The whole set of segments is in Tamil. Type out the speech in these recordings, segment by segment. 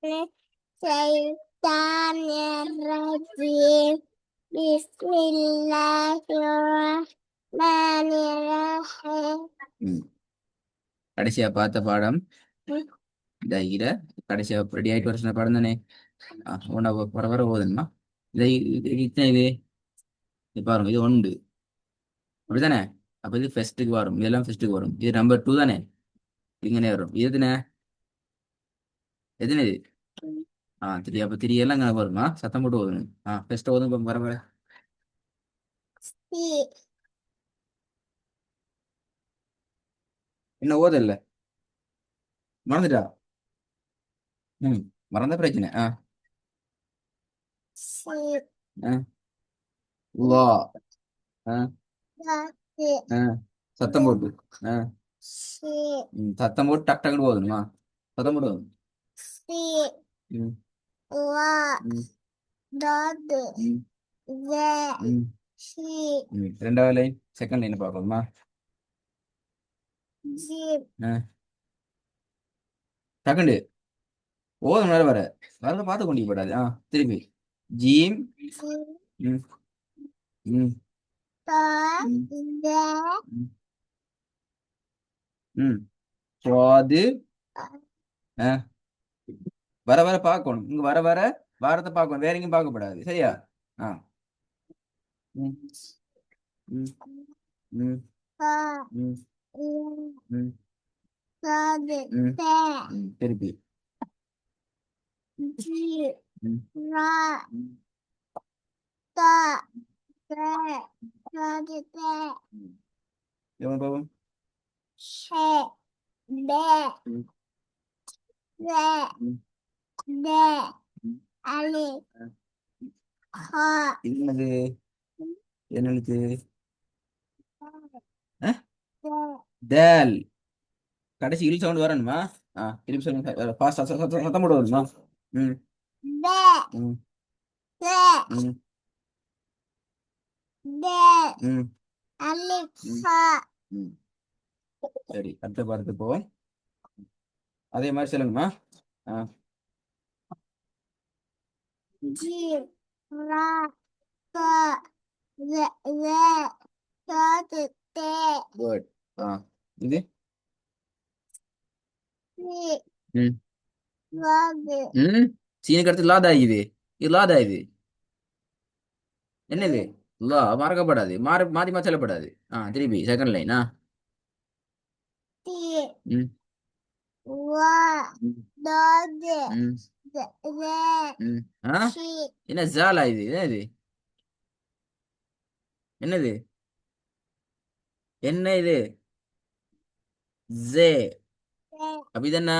الشيطان الرجيم بسم الله الرحمن الرحيم. கடைசியா பார்த்த பாடம் இத கடைசியா ரெடி ஆயிட்டு வர சொன்ன பாடம் தானே. உன்னை வர வர போகுதுமா. இதை இது பாருங்க, இது ஒன்று அப்படித்தானே. அப்ப இது ஃபெஸ்ட்டுக்கு வரும், இதெல்லாம் ஃபெஸ்ட்டுக்கு வரும். இது நம்பர் 2 தானே, இங்கனே வரும். இது எதுன எதுன இது 3. அப்ப 3 எல்லாம் இங்கே வருமா, சத்தம் போட்டு ஓதணும். ஃபெஸ்ட் ஓதும் வர வர. என்ன ஓதல்ல, மறந்துட்டா? மறந்த பிரச்சனை. லா சத்தம் போட்டு சத்தம் போட்டு டக் டக்குன்னு போதுமா, சத்தம் போட்டு ரெண்டாவது லைன் செகண்ட் லைன் பார்க்கணுமா. டக்குண்டு ஓதும் வர வர வரத பார்த்து கொண்டு போடாது. திருப்பி ஜீம் சுவாது வர வர பார்க்கணும். இங்க வர வர வாரத்தை பார்க்கணும், வேற எங்கேயும் பார்க்கப்படாது. சரியா? திருப்பி பாபம் என்னது, என்னது தேல். கடைசி இல் சவுண்ட் வரணுமா. திருப்பி சொல்லுங்க, ஃபாஸ்டா சத்தம் போட வருமா. சரி, அடுத்த பாடத்து போவோம். அதே மாதிரி சொல்லுங்கம்மா. குட். இது சீனுக்கு அடுத்து லாதா. இது லாதா. இது என்னது? லா மறக்கப்படாது, மாத்தி மாத்தி சொல்லப்படாது. திருப்பி செகண்ட் லைன். என்ன ஜாலா இது, என்னது என்னது என்ன இது ஜே. அப்ப இது என்ன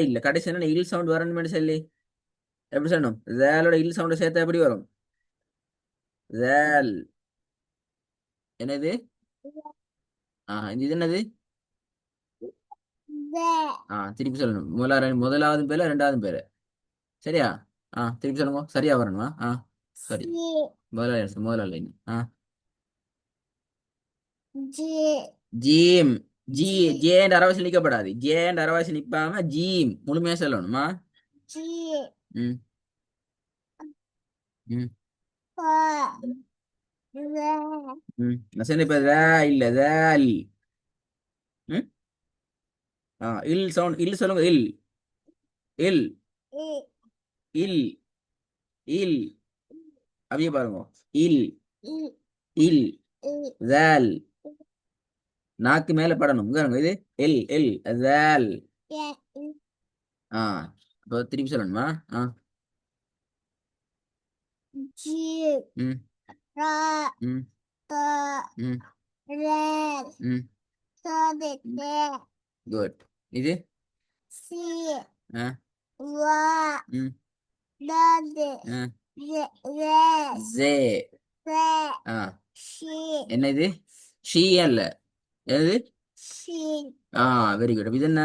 இல்ல, கடைசி என்ன இல் சவுண்ட் வரணும் சொல்லி எப்படி சொல்லணும். ஜேலோட இல் சவுண்ட் சேர்த்தா எப்படி வரும். ஜேல். என்னது இது என்னது. திருப்பி சொல்லணும். முதலாவது பேரு ரெண்டாவது பேரு. சரியா? திருப்பி சொல்லுங்க, சரியா வரணுமா. சரி, முதலாவது லைன். ஜீம். ஜேண்ட் அரவாசி நிக்கப்படாது. ஜேண்ட் அரவாசி நிப்பாம ஜீம் முழுமையா சொல்லணுமா. இப்ப இல்ல இல் சவுண்ட், இல் சொல்லுங்க. இல் இல் இல் இல் அப்படியே பாருங்க. இல் இல் ஜால். நாக்கு மேல படணும். இது எல் எல் ஜால். இப்போ திருப்பி சொல்லணுமா. குட். இது என்ன இது ஷீ அல்ல, எது வெரி குட். இது என்ன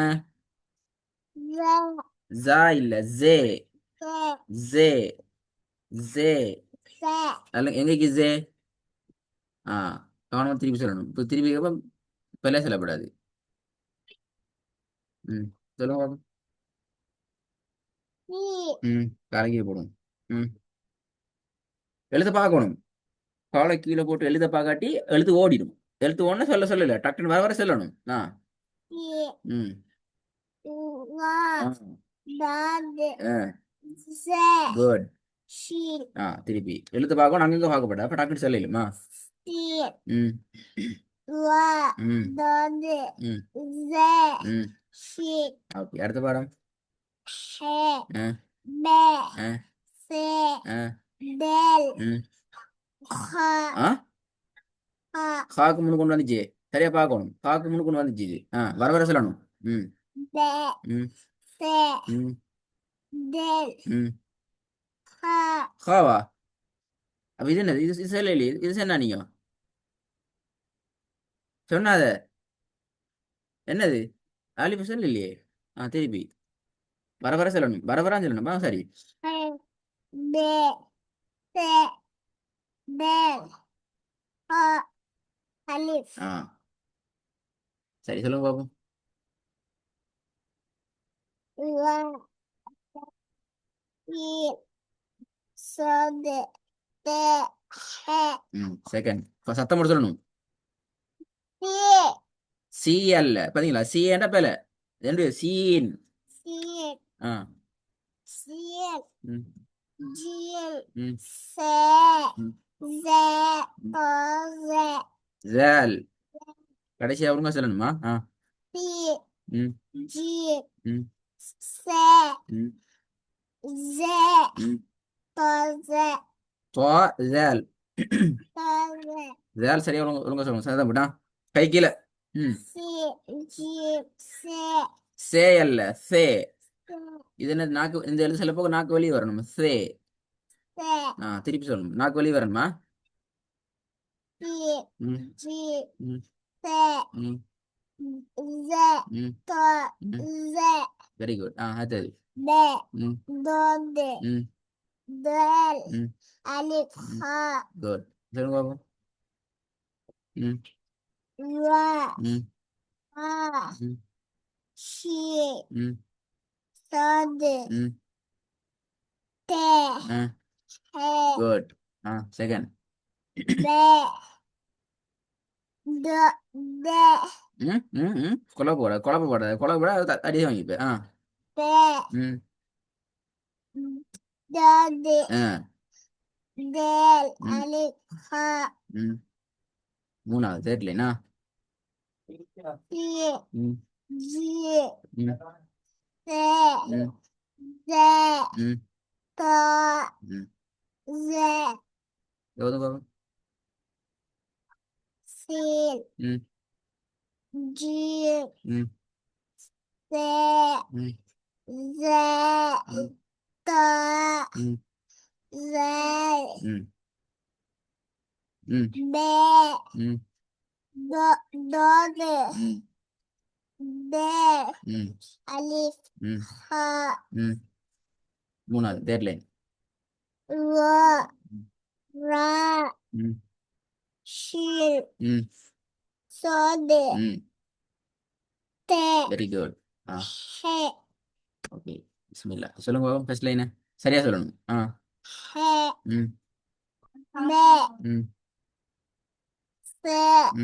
ஜா இல்ல ஜே. ஜே ஜே எங்கக்கு ஜே. கவனமா திருப்பி சொல்லணும். இப்போ திருப்பி பல சொல்லப்படாது. ம் சொல்லுங்க பாப்போம். ம் கலக்கி போடும். ம் எழுத பார்க்கணும். காலை கீழே போட்டு எழுத பார்க்காட்டி எழுத்து ஓடிடும். எழுத்து ஒன்று சொல்லல டக்குன்னு வர வர சொல்லணும். ம் ஆ குட். திருப்பி எழுத்து பார்க்கணும். அங்கங்க பார்க்கப்பட அப்ப டக்குன்னு சொல்லலுமா? ம் ம் ம் ம் ஓகே அடுத்த பாடம். ஆ ஆ ஆ ம் ஆ காக்கு முன்னு கொண்டு வந்துச்சு. சரியா பார்க்கணும். காக்கு முன்னு கொண்டு வந்துச்சு இது. வர வர சொல்லணும். ம் ம் ம் ம் காவா அப்ப இது என்னது? இது சொல்ல இல்லையே. இது சொன்னா நீங்க சொன்னாத என்னது? ஆலிப்பு சொல்ல இல்லையே. திருப்பி வர வர சொல்லணும். வர வரான்னு சொல்லணுமா? சரி. ஆ சரி சொல்லுங்க பாப்போம். ம் செகண்ட் சத்தம் போட்டு சொல்லணும். சி அல்ல பாத்தீங்களா? சி என்ற பேல ரெண்டு சீன். ஆ ம் ம் ம் ஜால் கடைசியா ஒழுங்கா சொல்லணுமா? ம் ம் ம் ம் துவா ஜால் ஜால் சரியா ஒழுங்கா சொல்லணும். சத்தம் போட்டா கை கீழே. ம் சே அல்ல சே. இது என்ன? நாக்கு இந்த எழுத்து சில போக நாக்கு வெளியே வரணும். சே. திருப்பி சொல்லணும். நாக்கு வெளியே வரணுமா? ம் ம் ம் ம் வெரி குட். அடுத்தது. ம் ம் ம் குட். சொல்லுங்க பாப்போம். ம் ம் ம் ம் ம் குட். செகண்ட். ம் ம் ம் குழப்ப போட அடி வாங்கிப்ப. ம் ம் மூணாவது தெரியலனா? ம் ம் ம் ம் ம் எவ்வளோ பாப்போம். ம் ம் ம் ம் ம் ம் ம் ம் ம் ம் ம் மூணாவது தெரியல. ம் ம் ம் வெரி குட். ஓகே பிஸ்மில்லா சொல்லுங்க பாப்போம். ஃபர்ஸ்ட் லைன் சரியா சொல்லணும். ம் ம்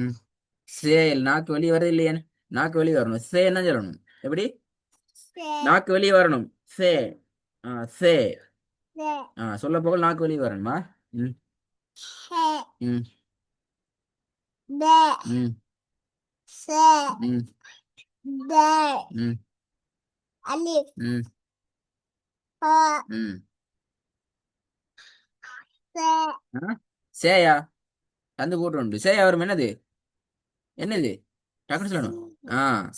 ம் சேல் நாக்கு வெளியே வருது இல்லையா? நாக்கு வெளியே வரணும். சே என்ன சொல்லணும்? எப்படி? நாக்கு வெளியே வரணும். சே. சே. சொல்ல போக நாக்கு வெளியே வரணுமா? ம் ம் ம் ம் ம் ம் ம் சேயா தந்து போட்டு உண்டு. சேயா வரும். என்னது? என்னது? டக்குனு சொல்லணும்.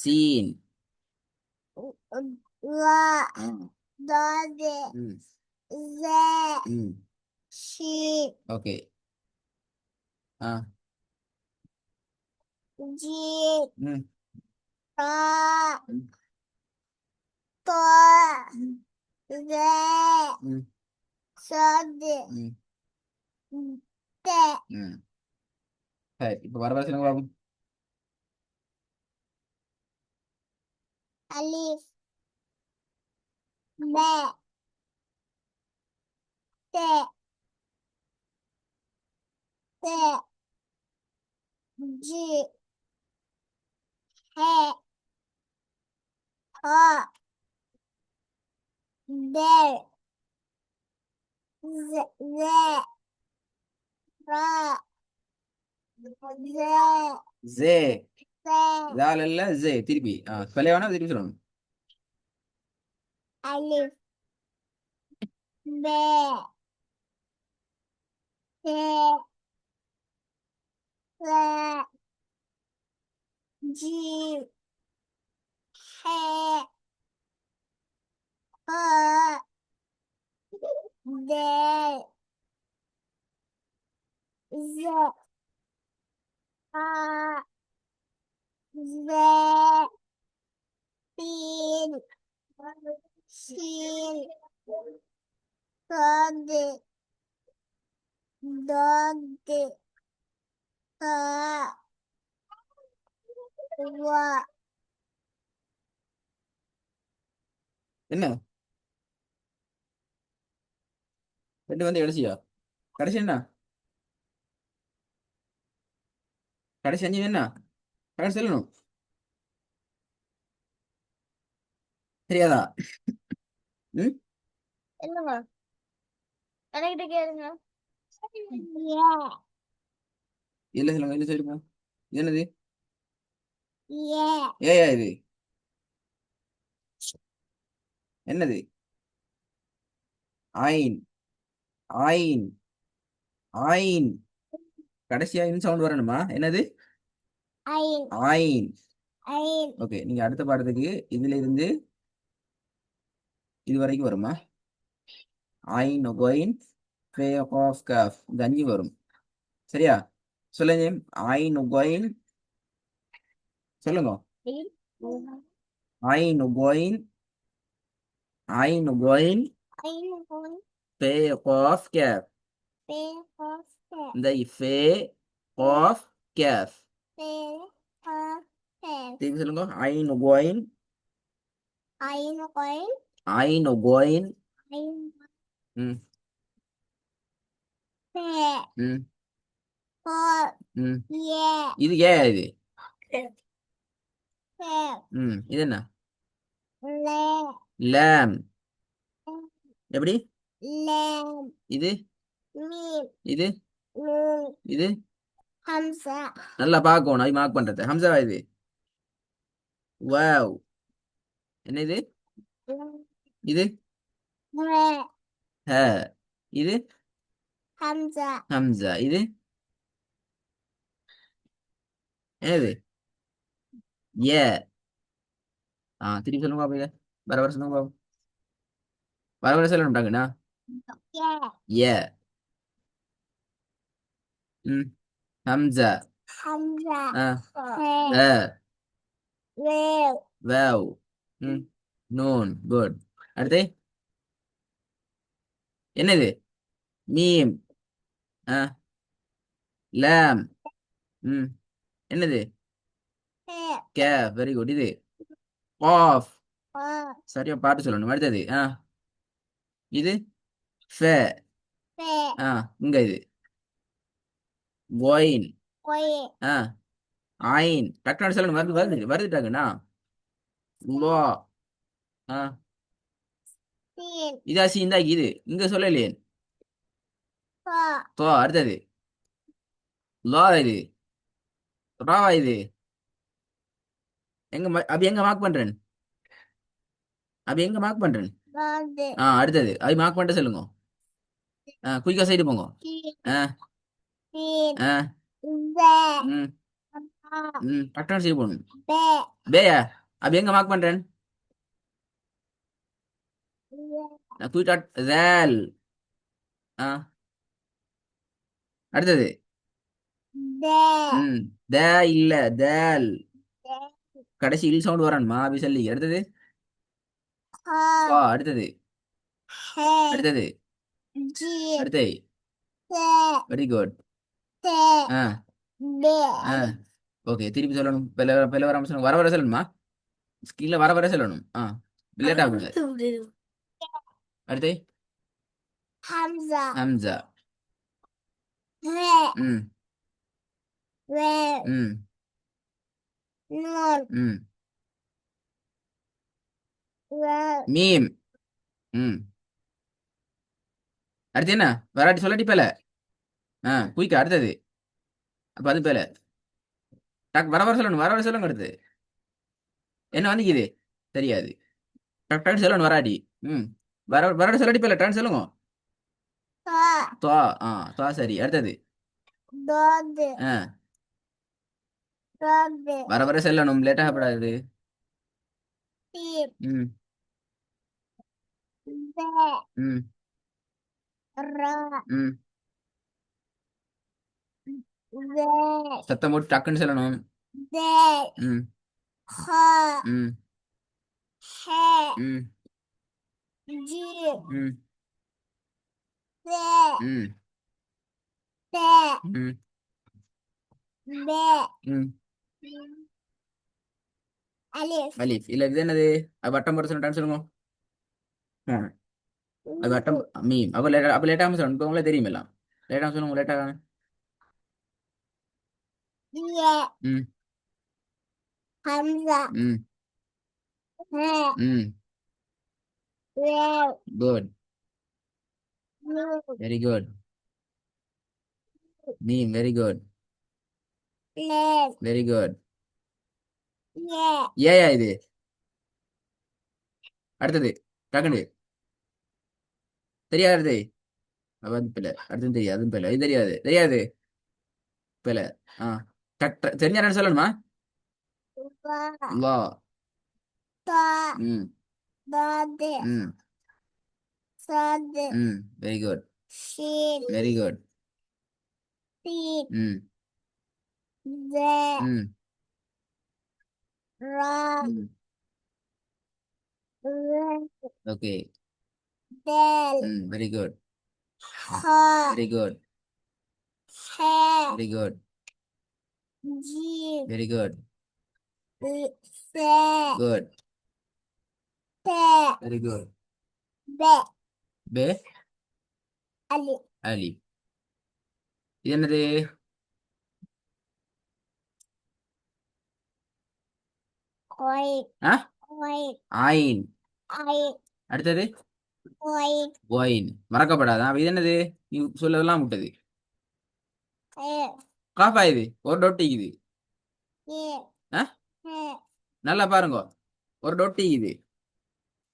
சீன். ம் ம் ஓகே. ஆ ம் ம் ம் ம் ம் ம் சரி இப்போ வர வர சொல்லுங்க பாப்போம். Alif, ba, te, te, ji, he, ha, del, ze, ra, ze, J. se, ஜால் இல்ல ஜே. திருப்பி ஸ்பெல்லே வேணா திருப்பி சொல்லணும். alif, be, te, le, ji, he, ha, del, ze, ha, ze, sin, sin, dod, dod, ha, wa, என்ன ரெண்டு வந்து கடைசியா? கடைசி என்ன? கடைசி அஞ்சு என்ன? கடைசி சொல்லணும். தெரியாதா? ம். என்னங்க என்கிட்ட கேளுங்க. Yeah. இல்ல சொல்லுங்க, இல்ல சொல்லுங்க. இது என்னது? Yeah. ஏயா இது என்னது? ஐன். ஐன். ஐன். கடைசியா இன் சவுண்ட் வரணுமா? என்னது? Ein. ஐன். Ein. ஓகே, நீங்க அடுத்த பாடத்துக்கு இதுல இருந்து இது வரைக்கும் வருமா? ஐன் ஒயின் ஃபே ஆஃப் காஃப் இந்த அஞ்சு வரும். சரியா? சொல்லுங்க. ஐன் ஒயின் சொல்லுங்க. Ein. ஐன் ஒயின். ஐன் ஒயின் Ein von ஃபே ஆஃப் காஃப். Behörde. இந்த ஃபே ஆஃப் காஃப் Behörde. திருப்பி சொல்லுங்க. ஐன் ஒயின். Ein Rein. ஐன் ஒயின். Ein ம். Be. ம். Vor. ம். Yeah. இது ஏ இது. Be. ம். இது என்ன? Le. லேம். எப்படி? Lam. இது. Mim. இது. Nun. இது. Hamza. நல்லா பார்க்கணும். அது மார்க் பண்றது. ஹம்சா இது. வாவ். என்ன இது? இது. Re. ஹ. இது. Hamza. ஹம்சா இது. என்னது? ஏ. திருப்பி சொல்லுங்க பாப்பா இதை. வர வர சொல்லுங்க பாப்பா. வர வர சொல்லணும்டாங்கண்ணா. Yeah. ஏ. ம். ஹம்சா. Hamza. ஆ. Re. ஹ. Real. வாவ். ம். நூன். குட். அடுத்து என்னது? மீம். ஆ. லாம். ம். என்னது? He. கே. Very good. இது. காஃப். Wa. சரியா பாட்டு சொல்லணும். அடுத்தது இது. ஃபே. Be. இங்க இது. ஒயின். Oye. ஆ. ஐன். டக்குனு சொல்லணும். வருது வருது வருதுட்டாங்கண்ணா. லோ. ஆ. Sin. இதாசி இந்தா இது இங்க சொல்லலையே. Fa. தோ. அடுத்தது லோ. இது ராவா இது. அப்படி எங்க மார்க் பண்றேன்? அப்படி எங்க மார்க் பண்றேன்? Bade. அடுத்தது அது மார்க் பண்ணிட்டு சொல்லுங்க. குயிக்கா சைடு போங்க. Sin. Ah. Sin. Ah. Be. ம். Ba. ம். டக்குனு சைடு போகணும். Be. பேயா அப்படி எங்க மார்க் பண்றேன்? Yeah. குயிக்கா ரேல். அடுத்தது De. ம். த இல்ல தேல். De. கடைசி இல் சவுண்ட் வரணுமா? அப்படி சொல்லி அடுத்தது Ha. அடுத்தது He. அடுத்தது Ji. அடுத்தது. Se. Very good. Te. ஆ. Be. ஆ. ஓகே, திருப்பி சொல்லணும். பிள்ளை பிள்ளை வர சொல்லணும். வர வர சொல்லணுமா? கீழே வர வர சொல்லணும். லேட் ஆகுது. அடுத்து Hamza. ஹம்சா. Re. ம் Re. ம் Nun. ம் Re. மீம். ம் அடுத்து என்ன வராட்டி சொல்லட்டி பேல. குயிக்கா அடுத்தது. அப்ப அது பேல வர வர சொல்லணும், வர வர சொல்லுங்க. அடுத்து என்ன வந்துக்குது தெரியாது. டக் டக் சொல்லணும் வராட்டி. ம் வர வர சொல்லட்டி பேல டான் சொல்லுங்க. Ta. துவா. துவா சரி. அடுத்தது Dod. ஆ Rod. வர வர சொல்லணும், லேட் ஆகப்படாது. Tip. ம் Be. ம் Ra. ம் Ve. சத்தம் போட்டு டக்குன்னு சொல்லணும். De. ம் Ha. ம் He. ம் Ji. ம் Se. ம் Te. ம் Be. ம் Alif. அலீஃப். இல்ல இது என்னது? அது வட்டம் போட்டு சொல்லணும், டான் சொல்லுங்க. ஆ, அது வட்டம். மீம். அப்ப லேட்டாக சொல்லணும். இப்போ உங்களே தெரியுமில்ல. லேட்டாக சொல்லுங்க, லேட்டாக. Ye. ம் Hamza. ம் Re. ம் Re. Good. Nun. Very good. Meme. Very good. Len. Very good. Ye. ஏயா இது? அடுத்தது டக்குனு தெரியாது. அடுத்து அப்ப அது பிள்ளை. அடுத்தது தெரியாது. அதுவும் பிள்ளை. இது தெரியாது. தெரியாது பிள்ளை. ஆ தெரிஞ்ச என்ன சொல்லணுமா? Wa. லா. Ta. ம் Dod. ம் Sod. ம் very good. Shin. Very good. Sin. ம் Ze. ம் Ra. ம் Re. ஓகே. Del. ம் very good. Ha. Very good. He. Very good. Ji. Very good. Se. Good. Te. Very good. Be. Pay. Alif. அலி. இது என்னது? Koi. ஆ Koi. ஆயின். Ai. அடுத்தது Koi. ஒயின். மறக்கப்படாதா? அப்ப இது என்னது? நீ சொல்லலாம் விட்டது. He. காஃபா இது ஒரு டொட்டிக்குது. Ye. Ah He. நல்லா பாருங்க. ஒரு டொட்டிக்குது.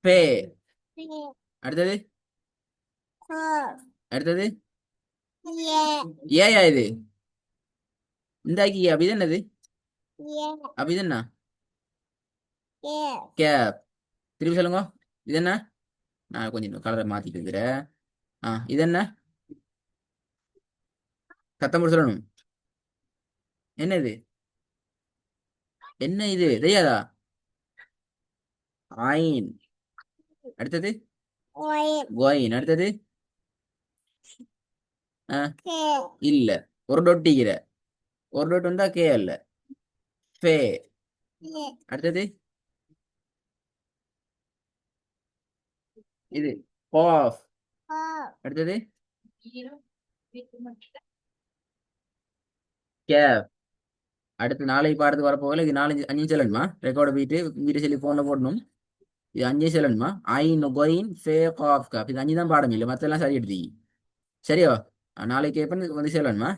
பே. He. அடுத்தது Ho. அடுத்தது Ye. ஏயா இது? இந்தாக்கி. அப்ப இது என்னது? Ye. அப்ப இது என்ன? Ye. கேப். திருப்பி சொல்லுங்க. இது என்ன? நான் கொஞ்சம் கலரை மாத்திட்டு இருக்கிறேன். இது என்ன? சத்தம் போட்டு சொல்லணும். என்ன இது? என்ன இது? தெரியாதா? ஆயின். அடுத்தது Koi. கோயின். அடுத்தது ஆ He. இல்ல. ஒரு டொட்டிக்கிற. ஒரு டொட் வந்தா கே இல்ல. ஃபே. Ye. அடுத்தது இது காஃப். Ho. அடுத்தது கேப். அடுத்து நாளைக்கு பாடத்துக்கு வரப்போகல. இது 4 5 சொல்லணுமா? ரெக்கார்டு போயிட்டு வீட்டு சொல்லி போன்ல போடணும். இது 5 சொல்லணுமா? ஐன் கொயின் ஃபே காஃப் காப். இது 5 தான் பாடம் இல்லை. மற்றெல்லாம் சரி எடுத்தீங்க. சரியோ? நாளைக்கு எப்போ வந்து சொல்லணுமா?